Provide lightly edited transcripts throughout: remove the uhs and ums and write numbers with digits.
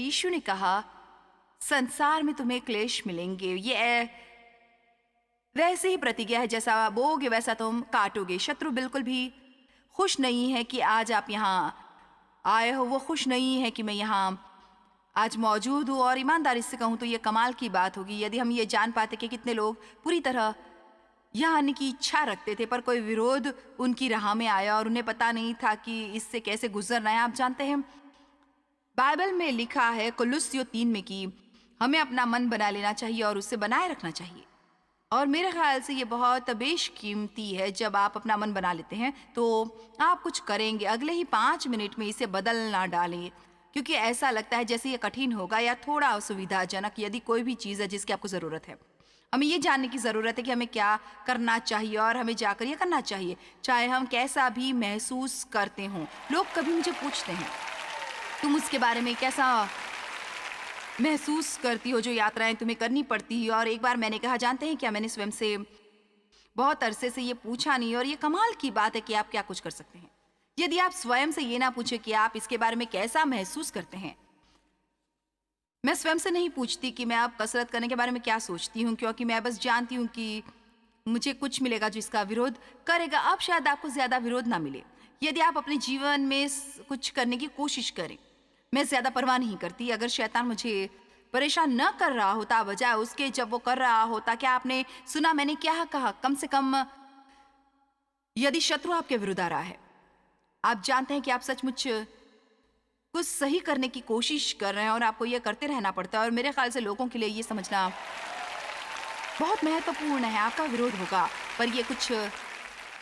यीशु ने कहा, संसार में तुम्हें क्लेश मिलेंगे। ये वैसे ही प्रतिज्ञा है, जैसा बोओगे वैसा तुम काटोगे। शत्रु बिल्कुल भी खुश नहीं है कि आज आप यहाँ आए हो। वो खुश नहीं है कि मैं यहाँ आज मौजूद हूँ। और ईमानदारी से कहूँ तो ये कमाल की बात होगी यदि हम ये जान पाते कि कितने लोग पूरी तरह यहाँ आने की इच्छा रखते थे, पर कोई विरोध उनकी राह में आया और उन्हें पता नहीं था कि इससे कैसे गुजरना है। आप जानते हैं, बाइबल में लिखा है कुलुस्सियों 3 में कि हमें अपना मन बना लेना चाहिए और उसे बनाए रखना चाहिए। और मेरे ख्याल से ये बहुत बेशकीमती है। जब आप अपना मन बना लेते हैं तो आप कुछ करेंगे, अगले ही 5 मिनट में इसे बदल ना डालें, क्योंकि ऐसा लगता है जैसे ये कठिन होगा या थोड़ा असुविधाजनक। यदि कोई भी चीज़ है जिसकी आपको ज़रूरत है, हमें ये जानने की ज़रूरत है कि हमें क्या करना चाहिए और हमें जाकर ये करना चाहिए, चाहे हम कैसा भी महसूस करते हों। लोग कभी मुझे पूछते हैं, तुम उसके बारे में कैसा महसूस करती हो जो यात्राएं तुम्हें करनी पड़ती है? और एक बार मैंने कहा, जानते हैं क्या, मैंने स्वयं से बहुत अरसे से ये पूछा नहीं, और ये कमाल की बात है कि आप क्या कुछ कर सकते हैं यदि आप स्वयं से ये ना पूछे कि आप इसके बारे में कैसा महसूस करते हैं। मैं स्वयं से नहीं पूछती कि मैं अब कसरत करने के बारे में क्या सोचती हूँ, क्योंकि मैं बस जानती हूँ कि मुझे कुछ मिलेगा जो इसका विरोध करेगा। अब शायद आपको ज़्यादा विरोध ना मिले यदि आप अपने जीवन में कुछ करने की कोशिश करें। मैं ज़्यादा परवाह नहीं करती अगर शैतान मुझे परेशान न कर रहा होता, बजाय उसके जब वो कर रहा होता। क्या आपने सुना मैंने क्या कहा? कम से कम यदि शत्रु आपके विरुद्ध आ रहा है, आप जानते हैं कि आप सचमुच कुछ सही करने की कोशिश कर रहे हैं और आपको ये करते रहना पड़ता है। और मेरे ख्याल से लोगों के लिए ये समझना बहुत महत्वपूर्ण है। आपका विरोध होगा, पर ये कुछ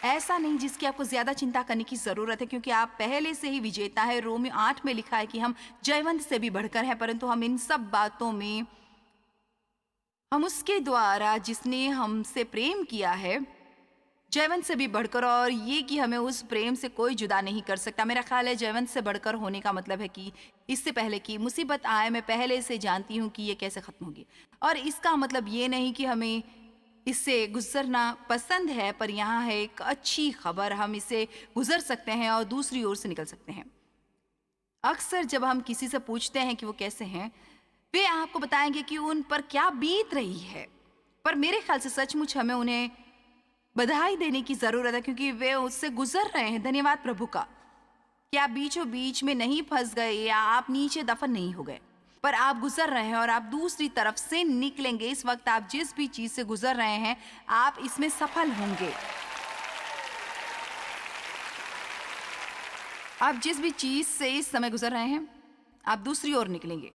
ऐसा नहीं जिसकी आपको ज़्यादा चिंता करने की ज़रूरत है, क्योंकि आप पहले से ही विजेता है। रोमियो 8 में लिखा है कि हम जयवंत से भी बढ़कर हैं, परंतु हम इन सब बातों में हम उसके द्वारा जिसने हमसे प्रेम किया है जयवंत से भी बढ़कर, और ये कि हमें उस प्रेम से कोई जुदा नहीं कर सकता। मेरा ख्याल है जयवंत से बढ़कर होने का मतलब है कि इससे पहले कि मुसीबत आए मैं पहले से जानती हूँ कि ये कैसे ख़त्म होगी। और इसका मतलब ये नहीं कि हमें इससे गुजरना पसंद है, पर यहाँ है एक अच्छी खबर, हम इसे गुजर सकते हैं और दूसरी ओर से निकल सकते हैं। अक्सर जब हम किसी से पूछते हैं कि वो कैसे हैं, वे आपको बताएंगे कि उन पर क्या बीत रही है, पर मेरे ख्याल से सचमुच हमें उन्हें बधाई देने की ज़रूरत है, क्योंकि वे उससे गुजर रहे हैं। धन्यवाद प्रभु का कि आप बीचों बीच में नहीं फंस गए या आप नीचे दफन नहीं हो गए, पर आप गुजर रहे हैं और आप दूसरी तरफ से निकलेंगे। इस वक्त आप जिस भी चीज़ से गुजर रहे हैं, आप इसमें सफल होंगे। आप जिस भी चीज़ से इस समय गुजर रहे हैं, आप दूसरी ओर निकलेंगे।